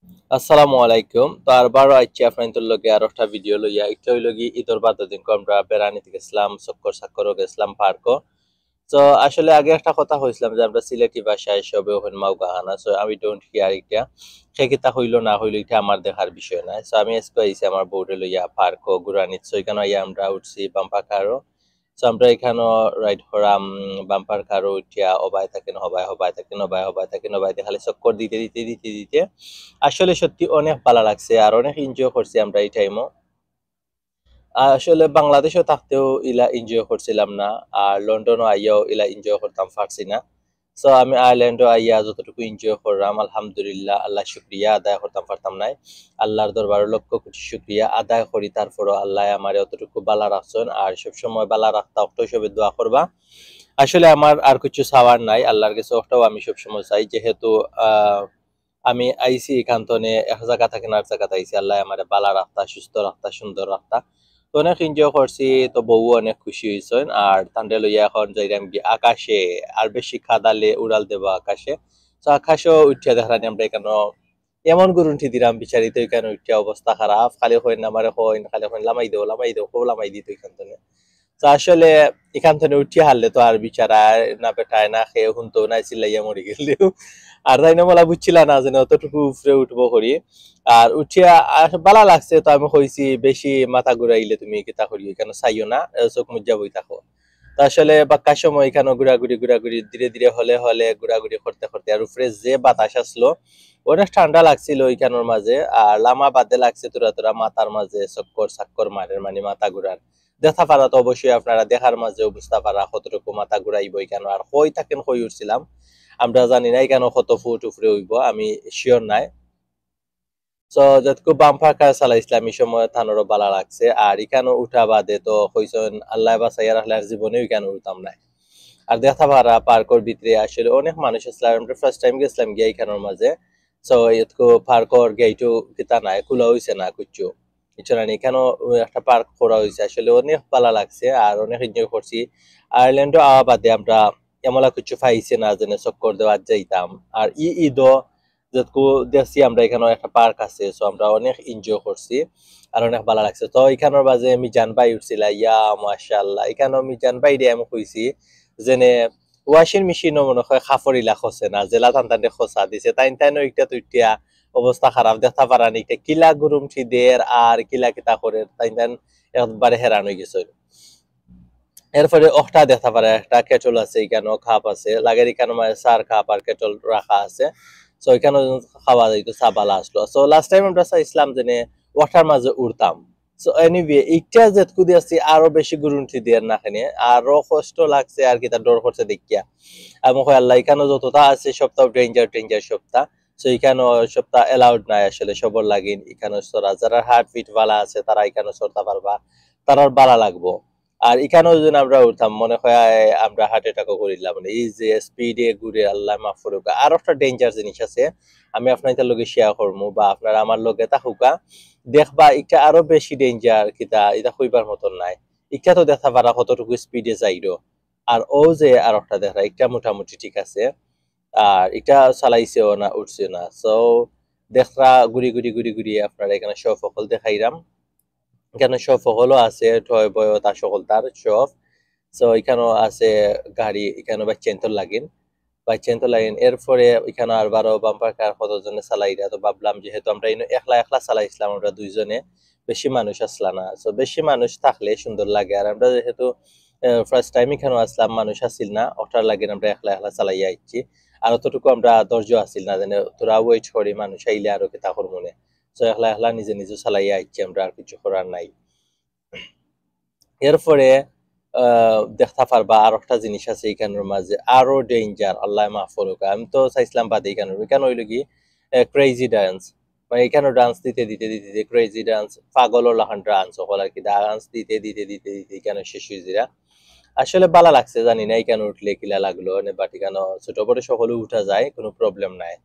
আসসালামু আলাইকুম। তো আবারও আইচ্ছি আপনাদের লগে আরো একটা ভিডিও লইয়া। এটা হইল গিয়ে ঈদের বাদ দিন আমরা বেড়ানিতে গেছিলাম, চক্কর চাক্করও গেছিলাম পার্কও। তো আসলে আগে একটা কথা হয়েছিলাম যে আমরা সিলেটি ভাষায় সবে ওখানে মাউগাহানা, সো আমি ডোন্ট হিয়ার এটা সে কিতা হইল না হইল এটা আমার দেখার বিষয় না। সো আমি আজকে আইছি আমার বউরে লইয়া পার্কও ঘুরানিত, সো এখানে আইয়া আমরা উঠছি বাম্পা কারও। সো আমরা এখানেও রাইড করাম, বাম্পার কারও উঠিয়া অবায় থাকেন, হবায় হবায় থাকেন, হবায় হবায় থাকেন, হবায় খালি চক্কর দিতে দিতে দিতে দিতে আসলে সত্যি অনেক ভালো লাগছে আর অনেক এনজয় করছি আমরা এই টাইমও। আসলে বাংলাদেশেও থাকতেও ইলা এনজয় করছিলাম না, আর লন্ডনও আইয়াও ইলা এনজয় করতাম পারছি না। সো আমি আয়ারল্যান্ডও আইয়া যতটুকু এনজয় করলাম আলহামদুলিল্লাহ, আল্লাহ শুক্রিয়া আদায় করতাম পারতাম নাই। আল্লাহর দরবারে লক্ষ কোটি শুক্রিয়া আদায় করি, তারপরও আল্লাহ আমার অতটুকু বালা রাখছেন আর সবসময় বালা রাখতা অক্টো সবে দোয়া করবা। আসলে আমার আর কিছু চাওয়ার নাই, আল্লাহর কাছে ওটাও আমি সবসময় চাই, যেহেতু আমি আইছি এখান থেকে এক জায়গা থেকে আর জায়গাতে আইছি, আল্লাহ আমার বালা রাখতা, সুস্থ রাখতা, সুন্দর রাখতা। তো অনেক এনজয় করছি, তো বউ অনেক খুশি হয়েছেন আর তান্ডে লইয়া এখন যাইলাম কি আকাশে, আর বেশি খাদালে উড়াল দেব আকাশে। তো আকাশেও উঠিয়া দেখানি আমরা এখানে এমন গুরুন্ঠি দিলাম বিচারিত, এখানে উঠিয়া অবস্থা খারাপ, খালি হইন আমারে হইন, খালি হইন লামাই দেও খুব লামাই দিত এখান থেকে। তো আসলে এখান থেকে উঠিয়া হারলে তো আর বিচারা না পেটায় না খেয়ে হুনতো না, চিল্লাইয়া মরি গেলেও আর তাই না বলা বুঝছিল না যে অতটুকু উপরে উঠবো করি। আর উঠিয়া বালা লাগছে, তো আমি কইছি বেশি মাথা ঘুরাইলে তুমি কিতা করি এখানে চাইও না, চোখ মুজা বই থাকো। তো আসলে বাক্কার সময় এখানে ঘোরাঘুরি ধীরে ধীরে হলে হলে ঘোরাঘুরি করতে করতে আর উপরে যে বাতাস আসলো অনেক ঠান্ডা লাগছিল ওইখানের মাঝে, আর লামা বাদে লাগছে তোরা তোরা মাথার মাঝে চক্কর চাক্কর মারের মানে মাথা ঘুরার। দেখা পারা তো অবশ্যই আপনারা দেখার মাঝে বুঝতে পারা কতটুকু মাথা ঘুরাইব কেন, আর কই থাকেন কই উঠছিলাম আমরা জানি না, কেন কত ফুট উপরে উঠবো আমি শিওর নাই। তো যতটুকু বাম্পার কার চালাইছিলাম এই সময় থানোরও বালা লাগছে, আর এখানে উঠা বাদে তো কইছেন আল্লাহ বাসাই আর আল্লাহর জীবনেও এখানে উঠতাম না। আর দেখা ভাড়া পার্কর ভিতরে আসলে অনেক মানুষ আসলে আমরা ফার্স্ট টাইম গেছিলাম গিয়ে এখানের মাঝে। সো এতকো পার্কর গেটও কিতা নাই, খোলা হয়েছে না কুচ্ছু এছাড়া এখানেও একটা পার্ক করা হয়েছে, আসলে অনেক ভালো লাগছে আর অনেক এনজয় করছি। আয়ারল্যান্ডও আওয়া বাদে আমরা এমলা কিছু পাইছে না যেন চক্কর দেওয়ার যাইতাম। আর ঈদও যতকু দেখছি আমরা এখানেও একটা পার্ক আছে, সো আমরা অনেক এনজয় করছি আর অনেক ভালো লাগছে। তো এখানের মাঝে মিজান ভাই উঠছিল, ইয়া মাশাআল্লাহ, এখানেও মিজান ভাই দিয়ে আমি কইছি যেনে ওয়াশিং মেশিনও মনে হয় খাফরিলা খসে না, জেলা টান টানে খসা দিছে তাইন তাইনও একটা তো ইতিয়া অবস্থা খারাপ দেখা পারানি কিলা গরম ঠিদের আর কিলা কিতা করে তাই তাইন একবারে হেরান হয়ে গেছে। এরপরে ওটা দেখা পারে একটা কেটল আছে, এখানেও খাপ আছে লাগের, এখানে মানে সার খাপ আর কেটল রাখা আছে। সো এখানেও খাওয়া যাইতো, চাবালা আসলো। সো লাস্ট টাইম আমরা চাইছিলাম যে ওয়াটার মাঝে উড়তাম। সো এনিওয়ে এইটা যেটকু দিয়েছি আরো বেশি গুরুন্ঠি দিয়ে না খানি আরো কষ্ট লাগছে আর কি, তার ডর করছে দেখিয়া। এবং আল্লাহ এখানেও যতটা আছে সপ্তাহ ডেঞ্জার ডেঞ্জার সপ্তাহ। সো এখানেও সপ্তাহ এলাউড নাই আসলে সবর লাগিন এখানে সরা, যারা হার্ট ফিট বালা আছে তারা এখানে সরতে পারবা, তারার বালা লাগবো। আর এখানেও যদি আমরা উঠতাম মনে হয় আমরা হার্ট অ্যাটাকও করিলাম, মানে এই যে স্পিডে ঘুরে আল্লাহ মাফ করুক। আর একটা ডেঞ্জার জিনিস আছে, আমি আপনাদের লগে শেয়ার করবো বা আপনারা আমার লগে থাকুকা দেখবা, এটা আরো বেশি ডেঞ্জার কিতা এটা কইবার মতন নাই। এটা তো দেখা পারা কতটুকু স্পিডে যাইরো, আর ও যে আর একটা দেখা এটা মোটামুটি ঠিক আছে, আর এটা চালাইছেও না উঠছেও না। সো দেখরা ঘুরি আপনারা এখানে সব সকল দেখাইরাম, এখানে সব সকলও আছে ঠয় বয় তার সকল তার সব। সো এখানেও আছে গাড়ি, এখানে বাচ্চেন্তর লাগিন বাচ্চেন্তর লাগিন এরপরে এখানে আর বারো বাম্পার কার কতজনে চালাইরা, তো ভাবলাম যেহেতু আমরা একলা একলা চালাইছিলাম আমরা দুইজনে, বেশি মানুষ আসলা না, সো বেশি মানুষ থাকলে সুন্দর লাগে। আর আমরা যেহেতু ফার্স্ট টাইম এখানে আসলাম মানুষ আসিল না, ওটার লাগে আমরা একলা একলা চালাইয়া আইছি। আর অতটুকু আমরা ধৈর্য আসিল না যেন তোরা ওয়েট করি মানুষ আইলে আরো কি তাকর মনে। সো একলা একলা নিজে নিজে চালাইয়া আইছি আমরা, আর কিছু করার নাই। এরপরে দেখতে পারবা আর একটা জিনিস আছে এখানের মাঝে আরো ডেঞ্জার, আল্লাহ মাফ করুক, আমি তো চাইছিলাম বাদে এখানে এখানে হইলো কি ক্রেজি ডান্স, মানে এখানে ডান্স দিতে দিতে দিতে দিতে ক্রেজি ডান্স পাগল লাহান ডান্স সকল আর কি, ডান্স দিতে দিতে দিতে দিতে এখানে শেষ হয়ে যায়। আসলে ভালো লাগছে জানি না এখানে উঠলে কিলা লাগলো, বাট এখানে ছোট বড় সকলে উঠা যায়, কোনো প্রবলেম নাই।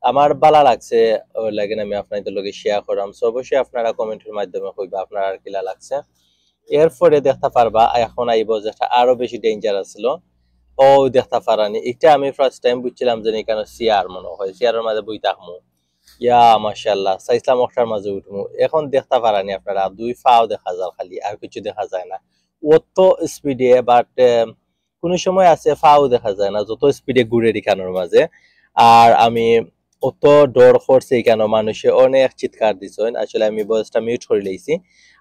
আমার ভালো লাগছে, ওই লাগে আমি আপনাদের লগে শেয়ার করাম। সো অবশ্যই আপনারা কমেন্টের মাধ্যমে কইবা আপনার আর কিলা লাগছে। এরপরে দেখতে পারবা এখন আইব যেটা আরো বেশি ডেঞ্জার ছিল, ও দেখতে পারানি এটা আমি ফার্স্ট টাইম বুঝছিলাম যে এখানে চেয়ার মনে হয় চেয়ারের মাঝে বই থাকবো। ইয়া মাশাআল্লাহ, চাইছিলাম ওটার মাঝে উঠবো। এখন দেখতে পারানি আপনারা, দুই পাও দেখা যায় খালি, আর কিছু দেখা যায় না। অত স্পিডে, বাট কোন সময় আছে পাও দেখা যায় না, যত স্পিডে ঘুরে এখানোর মাঝে। আর আমি অত ডর করছি কেন, মানুষে অনেক চিৎকার দিছেন। আসলে আমি ভয়েসটা মিউট করে লইছি,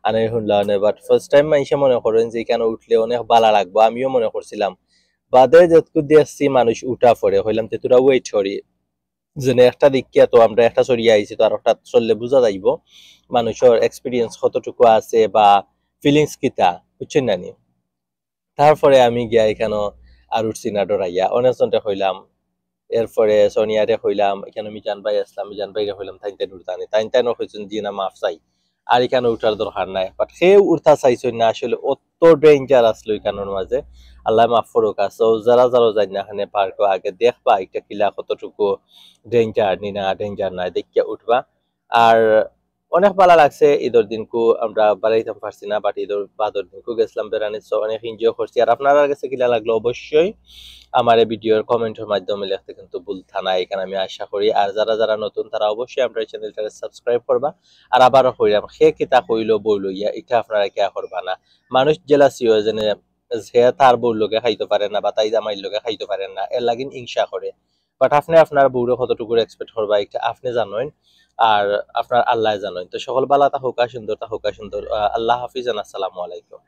আর শুনলাম। বাট ফার্স্ট টাইম মানুষে মনে করেন যে কেন উঠলে অনেক ভালো লাগবো, আমিও মনে করছিলাম। বাদে যতটুকু দেখছি মানুষ উঠা পড়ে, হইলাম তে তোরা ওয়েট করি, যেনে একটা দেখিয়া তো আমরা একটা চড়িয়ে আইছি, তো আর একটা চললে বোঝা যাইব মানুষের এক্সপিরিয়েন্স কতটুকু আছে বা ফিলিংস কিতা, বুঝছেন না নি। তারপরে আমি গিয়া এখানে আর উঠছি না ডরাইয়া, অনেকজনটা হইলাম। এরপরে সোনিয়ারে হইলাম, এখানে মিজান ভাই আসলাম, মিজান ভাইরে হইলাম তাইন তাইন উঠতানি, তাইন তাইন হইছেন জি না মাফ চাই, আর এখানে উঠার দরকার নাই। বাট সেও উঠতা চাইছেন না, আসলে অত ডেঞ্জার আসলো এখানোর মাঝে। আল্লাহ মাফ করুক। সো যারা যারা যাই না এখানে পার্ক আগে দেখবা একটা কিলা কতটুকু ডেঞ্জার নি না ডেঞ্জার নাই দেখিয়া উঠবা। আর অনেক ভালো লাগছে। ঈদের দিনকু আমরা বাড়াইতে পারছি না, বাট ঈদের বাদর দিনকু গেছিলাম বেড়ানি, সো অনেক এনজয় করছি। আর আপনার কাছে কিলা লাগলো অবশ্যই আমার এই ভিডিওর কমেন্টের মাধ্যমে লিখতে কিন্তু ভুলতা না, এখানে আমি আশা করি। আর যারা যারা নতুন তারা অবশ্যই আমরা এই চ্যানেলটাকে সাবস্ক্রাইব করবা। আর আবারও কইলাম, সে কিতা কইলো বইলো ইয়া, এটা আপনারা কেয়া করবা না। মানুষ জেলাসি হয় যেন, সে তার বউর লোকে খাইতে পারে না বা তাই জামাইর লোকে খাইতে পারেন না, এর লাগিন হিংসা করে। বাট আপনি আপনার বউরে কতটুকু এক্সপেক্ট করবা এটা আপনি জানেন, আর আপনার আল্লাহ জানেন। তো সকল বালা তা হোকা সুন্দর, তা হোকা সুন্দর। আল্লাহ হাফিজ, আসসালামু আলাইকুম।